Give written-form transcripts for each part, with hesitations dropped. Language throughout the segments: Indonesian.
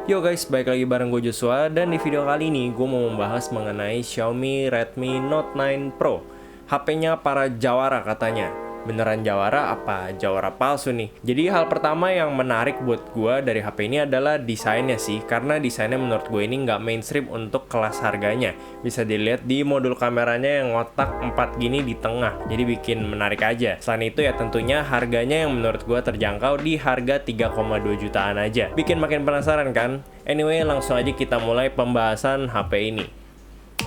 Yo guys, balik lagi bareng gue Joshua. Dan di video kali ini gue mau membahas mengenai Xiaomi Redmi Note 9 Pro. HP-nya para jawara katanya. Beneran jawara apa jawara palsu nih? Jadi hal pertama yang menarik buat gue dari HP ini adalah desainnya sih. Karena desainnya menurut gue ini nggak mainstream untuk kelas harganya. Bisa dilihat di modul kameranya yang ngotak 4 gini di tengah. Jadi bikin menarik aja. Selain itu ya tentunya harganya yang menurut gue terjangkau di harga 3,2 jutaan aja. Bikin makin penasaran kan? Anyway, langsung aja kita mulai pembahasan HP ini.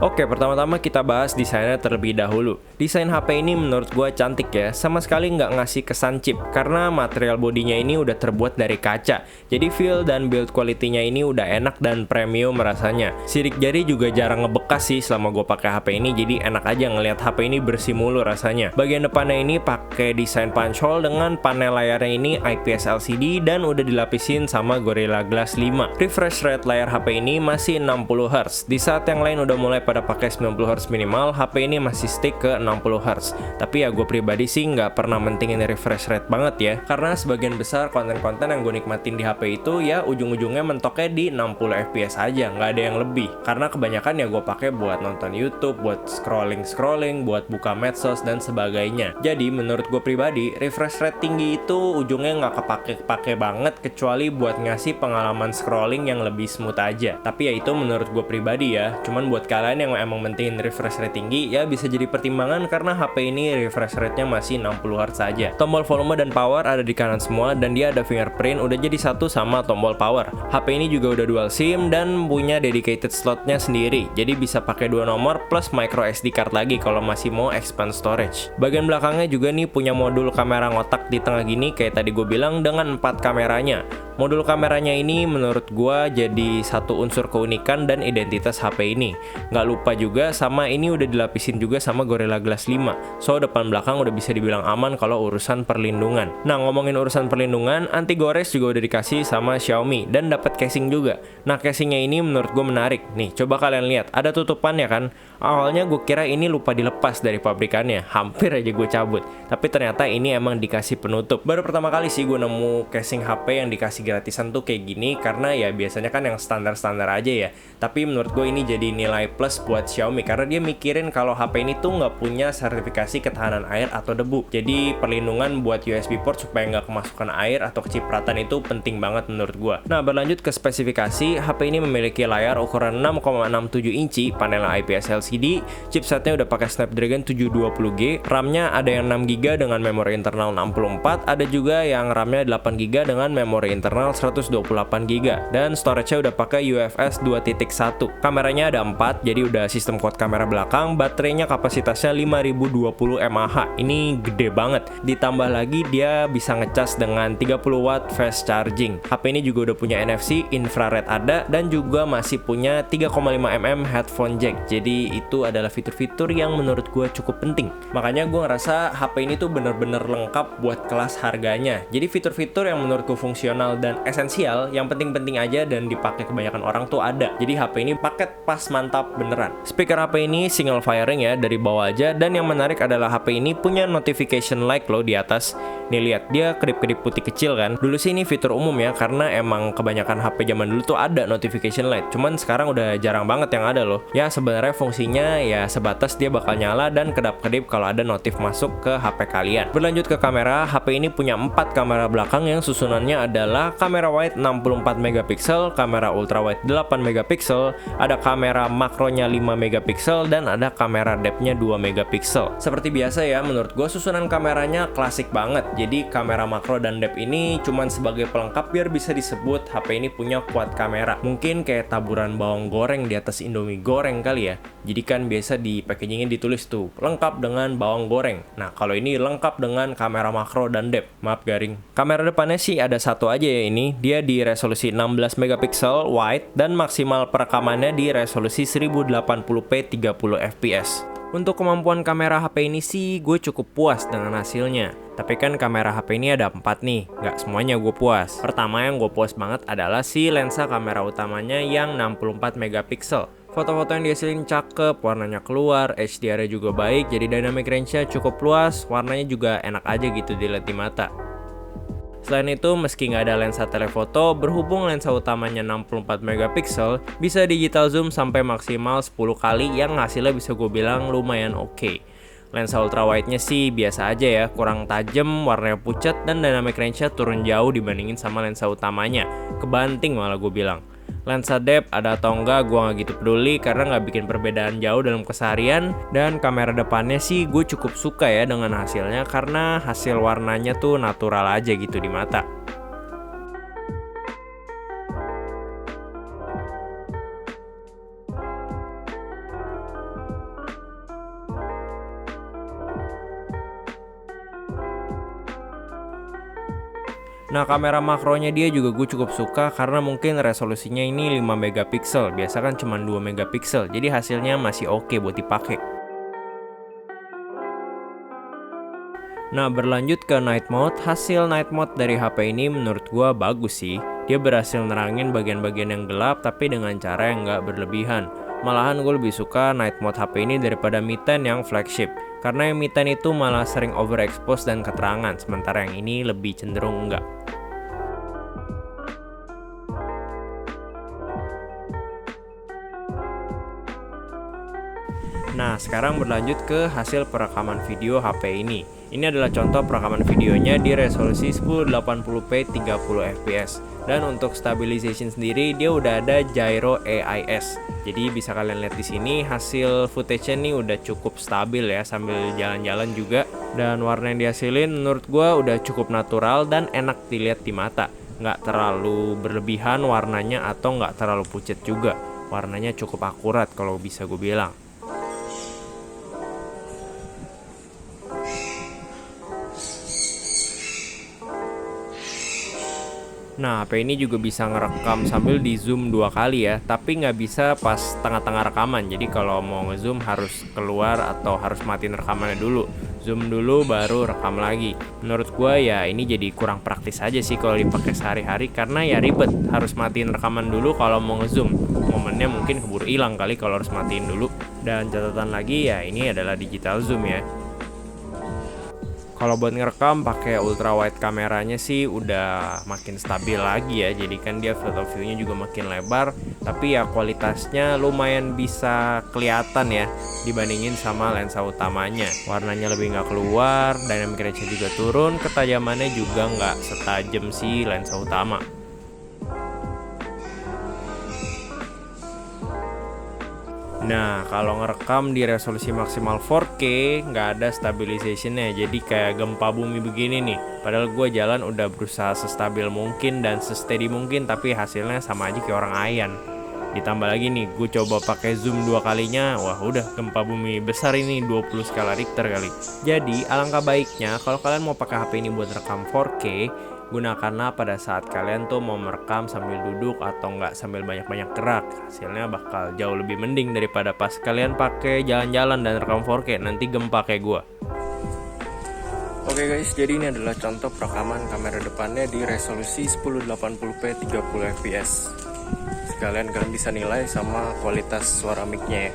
Oke, pertama-tama kita bahas desainnya terlebih dahulu. Desain HP ini menurut gue cantik ya, sama sekali nggak ngasih kesan cheap, karena material bodinya ini udah terbuat dari kaca. Jadi feel dan build quality-nya ini udah enak dan premium rasanya. Sidik jari juga jarang ngebekas sih selama gue pakai HP ini, jadi enak aja ngelihat HP ini bersih mulu rasanya. Bagian depannya ini pakai desain punch hole dengan panel layarnya ini IPS LCD dan udah dilapisin sama Gorilla Glass 5. Refresh rate layar HP ini masih 60Hz. Di saat yang lain udah mulai pada pakai 90Hz minimal, HP ini masih stick ke 60Hz. Tapi ya gue pribadi sih nggak pernah mentingin refresh rate banget ya, karena sebagian besar konten-konten yang gue nikmatin di HP itu ya ujung-ujungnya mentoknya di 60 fps aja, nggak ada yang lebih. Karena kebanyakan ya gue pakai buat nonton YouTube, buat scrolling, buat buka medsos dan sebagainya. Jadi menurut gue pribadi, refresh rate tinggi itu ujungnya nggak kepake banget, kecuali buat ngasih pengalaman scrolling yang lebih smooth aja. Tapi ya itu menurut gue pribadi ya. Cuman buat kalian yang emang mentingin refresh rate tinggi ya bisa jadi pertimbangan, karena HP ini refresh rate-nya masih 60Hz saja. Tombol volume dan power ada di kanan semua dan dia ada fingerprint, udah jadi satu sama tombol power. HP ini juga udah dual SIM dan punya dedicated slotnya sendiri, jadi bisa pakai 2 nomor plus micro SD card lagi kalau masih mau expand storage. Bagian belakangnya juga nih punya modul kamera ngotak di tengah gini kayak tadi gue bilang dengan 4 kameranya. Modul kameranya ini menurut gua jadi satu unsur keunikan dan identitas HP ini. Nggak lupa juga sama ini udah dilapisin juga sama Gorilla Glass 5. So depan belakang udah bisa dibilang aman kalau urusan perlindungan. Nah, ngomongin urusan perlindungan, anti gores juga udah dikasih sama Xiaomi dan dapat casing juga. Nah, casingnya ini menurut gue menarik. Nih, coba kalian lihat, ada tutupannya kan? Awalnya gue kira ini lupa dilepas dari pabrikannya, hampir aja gue cabut. Tapi ternyata ini emang dikasih penutup. Baru pertama kali sih gue nemu casing HP yang dikasih gratisan tuh kayak gini, karena ya biasanya kan yang standar-standar aja ya. Tapi menurut gue ini jadi nilai plus buat Xiaomi, karena dia mikirin kalau HP ini tuh nggak punya sertifikasi ketahanan air atau debu. Jadi perlindungan buat USB port supaya nggak kemasukan air atau kecipratan itu penting banget menurut gue. Nah, berlanjut ke spesifikasi, HP ini memiliki layar ukuran 6,67 inci, panel IPS LCD, chipsetnya udah pakai Snapdragon 720G, RAM-nya ada yang 6GB dengan memori internal 64, ada juga yang RAM-nya 8GB dengan memori internal 128GB, dan storage-nya udah pakai UFS 2.1. Kameranya ada 4, jadi udah sistem quad kamera belakang, baterainya kapasitasnya 5020 mAh. Ini gede banget. Ditambah lagi dia bisa ngecas dengan 30 watt fast charging. HP ini juga udah punya NFC, infrared ada, dan juga masih punya 3,5 mm headphone jack. Jadi itu adalah fitur-fitur yang menurut gue cukup penting. Makanya gue ngerasa HP ini tuh bener-bener lengkap buat kelas harganya. Jadi fitur-fitur yang menurut gue fungsional dan esensial, yang penting-penting aja dan dipakai kebanyakan orang tuh ada. Jadi HP ini paket pas mantap beneran. Speaker HP ini single firing ya, dari bawah aja. Dan yang menarik adalah HP ini punya notification light loh di atas. Nih lihat, dia kedip-kedip putih kecil kan. Dulu sih ini fitur umum ya, karena emang kebanyakan HP zaman dulu tuh ada notification light. Cuman sekarang udah jarang banget yang ada loh. Ya sebenarnya fungsinya ya sebatas dia bakal nyala dan kedap-kedip kalau ada notif masuk ke HP kalian. Berlanjut ke kamera, HP ini punya 4 kamera belakang yang susunannya adalah kamera wide 64MP, kamera ultrawide 8MP, ada kamera makronya 5MP, dan ada kamera depth-nya 2MP. Seperti biasa ya, menurut gue susunan kameranya klasik banget. Jadi kamera makro dan depth ini cuman sebagai pelengkap biar bisa disebut HP ini punya quad kamera. Mungkin kayak taburan bawang goreng di atas Indomie goreng kali ya. Jadi kan biasa di packagingnya ditulis tuh lengkap dengan bawang goreng. Nah, kalau ini lengkap dengan kamera makro dan depth. Maaf garing. Kamera depannya sih ada satu aja ya ini. Dia di resolusi 16MP wide dan maksimal perekamannya di resolusi 1080p 30fps. Untuk kemampuan kamera HP ini sih gue cukup puas dengan hasilnya. Tapi kan kamera HP ini ada 4 nih, nggak semuanya gue puas. Pertama yang gue puas banget adalah si lensa kamera utamanya yang 64MP. Foto-foto yang dihasilin cakep, warnanya keluar, HDR-nya juga baik, jadi dynamic range-nya cukup luas, warnanya juga enak aja gitu dilihat di mata. Selain itu, meski nggak ada lensa telefoto, berhubung lensa utamanya 64 megapiksel, bisa digital zoom sampai maksimal 10 kali yang hasilnya bisa gue bilang lumayan oke. Lensa ultrawide-nya sih biasa aja ya, kurang tajam, warnanya pucat, dan dynamic range-nya turun jauh dibandingin sama lensa utamanya. Kebanting malah gue bilang. Lensa depth ada atau enggak gue nggak gitu peduli karena nggak bikin perbedaan jauh dalam keseharian. Dan kamera depannya sih gue cukup suka ya dengan hasilnya karena hasil warnanya tuh natural aja gitu di mata. Nah, kamera makronya dia juga gue cukup suka karena mungkin resolusinya ini 5 megapiksel, biasa kan cuma 2 megapiksel, jadi hasilnya masih oke buat dipakai. Nah, berlanjut ke night mode, hasil night mode dari HP ini menurut gue bagus sih. Dia berhasil nerangin bagian-bagian yang gelap tapi dengan cara yang nggak berlebihan. Malahan gue lebih suka night mode HP ini daripada Mi 10 yang flagship. Karena yang Mi 10 itu malah sering overexpose dan keterangan, sementara yang ini lebih cenderung enggak. Nah, sekarang berlanjut ke hasil perekaman video HP ini. Ini adalah contoh perekaman videonya di resolusi 1080p 30fps. Dan untuk stabilization sendiri dia udah ada gyro AIS. Jadi bisa kalian lihat di sini hasil footage-nya nih udah cukup stabil ya sambil jalan-jalan juga. Dan warna yang dihasilin menurut gua udah cukup natural dan enak dilihat di mata. Nggak terlalu berlebihan warnanya atau nggak terlalu pucat juga. Warnanya cukup akurat kalau bisa gue bilang. Nah, HP ini juga bisa ngerekam sambil di zoom 2 kali ya, tapi nggak bisa pas tengah-tengah rekaman. Jadi kalau mau ngezoom harus keluar atau harus matiin rekamannya dulu. Zoom dulu baru rekam lagi. Menurut gua ya ini jadi kurang praktis aja sih kalau dipakai sehari-hari karena ya ribet, harus matiin rekaman dulu kalau mau ngezoom. Momennya mungkin keburu hilang kali kalau harus matiin dulu. Dan catatan lagi ya ini adalah digital zoom ya. Kalau buat ngerekam pakai ultrawide kameranya sih udah makin stabil lagi ya. Jadi kan dia field of view-nya juga makin lebar, tapi ya kualitasnya lumayan bisa kelihatan ya dibandingin sama lensa utamanya. Warnanya lebih nggak keluar, dynamic range-nya juga turun, ketajamannya juga nggak setajam si lensa utama. Nah, kalau ngerekam di resolusi maksimal 4K, nggak ada stabilization-nya, jadi kayak gempa bumi begini nih. Padahal gue jalan udah berusaha sestabil mungkin dan sesteady mungkin, tapi hasilnya sama aja kayak orang ayan. Ditambah lagi nih, gue coba pakai zoom 2 kalinya, wah udah gempa bumi besar ini 20 skala Richter kali. Jadi, alangkah baiknya kalau kalian mau pakai HP ini buat rekam 4K, gunakanlah pada saat kalian tuh mau merekam sambil duduk atau nggak sambil banyak-banyak gerak. Hasilnya bakal jauh lebih mending daripada pas kalian pakai jalan-jalan dan rekam 4K nanti gempa kayak gua. Oke guys, jadi ini adalah contoh perekaman kamera depannya di resolusi 1080p 30fps. Sekalian kalian bisa nilai sama kualitas suara mic-nya ya.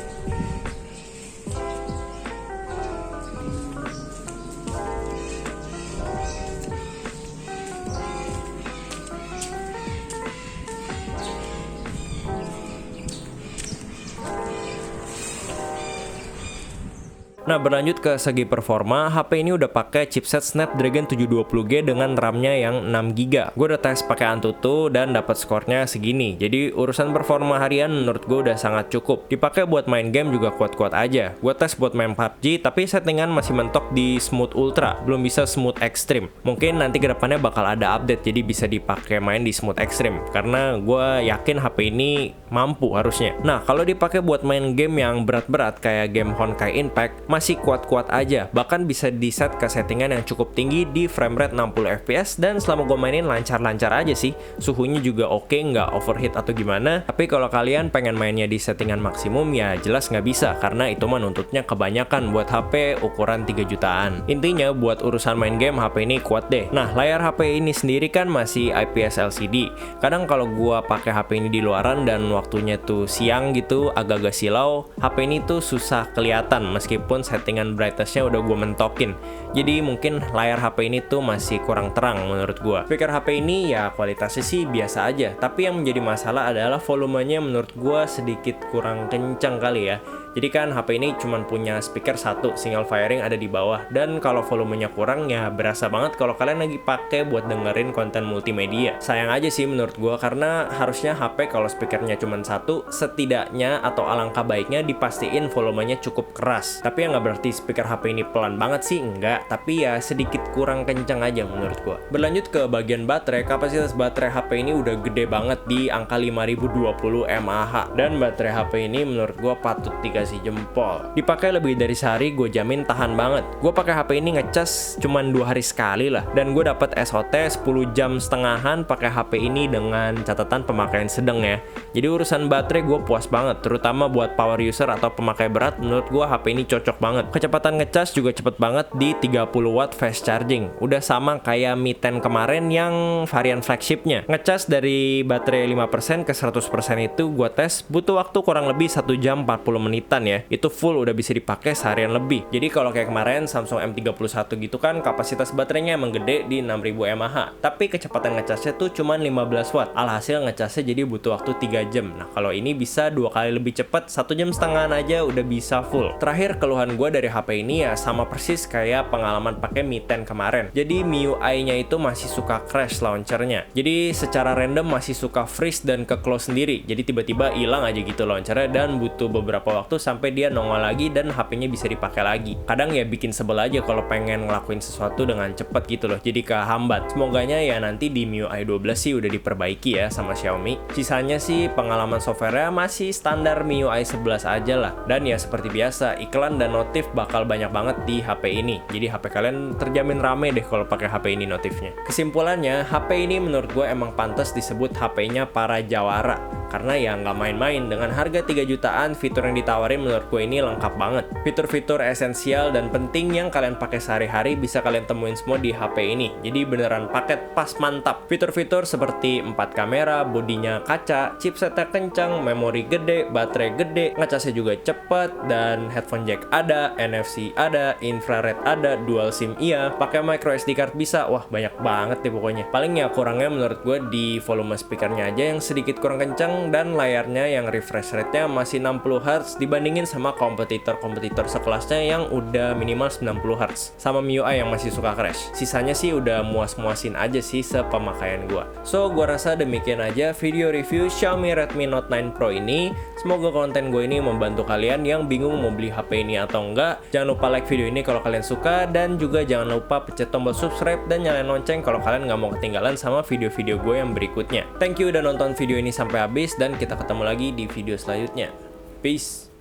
Nah, berlanjut ke segi performa, HP ini udah pakai chipset Snapdragon 720G dengan RAM-nya yang 6GB. Gue udah tes pakai Antutu dan dapat skornya segini. Jadi urusan performa harian menurut gue udah sangat cukup. Dipakai buat main game juga kuat-kuat aja. Gue tes buat main PUBG, tapi settingan masih mentok di Smooth Ultra, belum bisa Smooth Extreme. Mungkin nanti kedepannya bakal ada update, jadi bisa dipakai main di Smooth Extreme. Karena gue yakin HP ini mampu harusnya. Nah, kalau dipakai buat main game yang berat-berat kayak game Honkai Impact, masih kuat-kuat aja, bahkan bisa di set ke settingan yang cukup tinggi di frame rate 60fps dan selama gue mainin lancar-lancar aja sih, suhunya juga oke, nggak overheat atau gimana. Tapi kalau kalian pengen mainnya di settingan maksimum ya jelas nggak bisa karena itu menuntutnya kebanyakan buat HP ukuran 3 jutaan. Intinya buat urusan main game HP ini kuat deh. Nah, layar HP ini sendiri kan masih IPS LCD. Kadang kalau gue pakai HP ini di luaran dan waktunya tuh siang gitu agak-agak silau, HP ini tuh susah kelihatan meskipun settingan brightness-nya udah gue mentokin. Jadi mungkin layar HP ini tuh masih kurang terang menurut gue. Speaker HP ini ya kualitasnya sih biasa aja, tapi yang menjadi masalah adalah volumenya menurut gue sedikit kurang kencang kali ya. Jadi kan HP ini cuma punya speaker satu, single firing ada di bawah, dan kalau volumenya kurang ya berasa banget kalau kalian lagi pakai buat dengerin konten multimedia. Sayang aja sih menurut gua, karena harusnya HP kalau speakernya cuma satu, setidaknya atau alangkah baiknya dipastiin volumenya cukup keras. Tapi ya nggak berarti speaker HP ini pelan banget sih, enggak, tapi ya sedikit kurang kencang aja menurut gua. Berlanjut ke bagian baterai, kapasitas baterai HP ini udah gede banget di angka 5020 mAh, dan baterai HP ini menurut gua patut dikasih jempol. Dipakai lebih dari sehari, gue jamin tahan banget. Gue pakai HP ini ngecas cuman 2 hari sekali lah, dan gue dapat SOT 10 jam setengahan pakai HP ini dengan catatan pemakaian sedang ya. Jadi urusan baterai gue puas banget, terutama buat power user atau pemakai berat. Menurut gue HP ini cocok banget. Kecepatan ngecas juga cepet banget di 30 watt fast charging. Udah sama kayak Mi 10 kemarin yang varian flagshipnya. Ngecas dari baterai 5% ke 100% itu gue tes butuh waktu kurang lebih 1 jam 40 menitan ya. Itu full udah bisa dipakai seharian lebih. Jadi kalau kayak kemarin Samsung M31 gitu kan, kapasitas baterainya emang gede di 6000 mAh, tapi kecepatan ngecasnya tuh cuma 15 watt. Alhasil ngecasnya jadi butuh waktu 3 jam. Nah kalau ini bisa 2 kali lebih cepat, 1 jam setengah aja udah bisa full. Terakhir keluhan gue dari HP ini ya sama persis kayak pengalaman pakai Mi 10 kemarin. Jadi MIUI-nya itu masih suka crash launchernya. Jadi secara random masih suka freeze dan ke close sendiri. Jadi tiba-tiba hilang aja gitu launchernya, dan butuh beberapa waktu sampai dia nongol lagi dan HP-nya bisa dipakai lagi. Kadang ya bikin sebel aja kalau pengen ngelakuin sesuatu dengan cepet gitu loh, jadi kehambat. Semoganya ya nanti di MIUI 12 sih udah diperbaiki ya sama Xiaomi. Sisanya sih pengalaman software-nya masih standar MIUI 11 aja lah. Dan ya seperti biasa, iklan dan notif bakal banyak banget di HP ini. Jadi HP kalian terjamin rame deh kalau pakai HP ini notifnya. Kesimpulannya, HP ini menurut gue emang pantas disebut HP-nya para jawara. Karena ya nggak main-main, dengan harga 3 jutaan, fitur yang ditawarin menurut gue ini lengkap banget. Fitur-fitur esensial dan penting yang kalian pakai sehari-hari bisa kalian temuin semua di HP ini. Jadi beneran paket pas mantap. Fitur-fitur seperti 4 kamera, bodinya kaca, chipsetnya kencang, memori gede, baterai gede, ngecasnya juga cepet, dan headphone jack ada, NFC ada, infrared ada, dual SIM iya, pakai micro SD card bisa. Wah banyak banget deh pokoknya. Paling ya kurangnya menurut gue di volume speakernya aja yang sedikit kurang kencang, dan layarnya yang refresh rate-nya masih 60 Hz dibandingin sama kompetitor-kompetitor sekelasnya yang udah minimal 90 Hz, sama MIUI yang masih suka crash. Sisanya sih udah muas-muasin aja sih sepemakaian gua. So, gua rasa demikian aja video review Xiaomi Redmi Note 9 Pro ini. Semoga konten gue ini membantu kalian yang bingung mau beli HP ini atau enggak. Jangan lupa like video ini kalau kalian suka, dan juga jangan lupa pencet tombol subscribe dan nyalain lonceng kalau kalian nggak mau ketinggalan sama video-video gue yang berikutnya. Thank you udah nonton video ini sampai habis, dan kita ketemu lagi di video selanjutnya. Peace.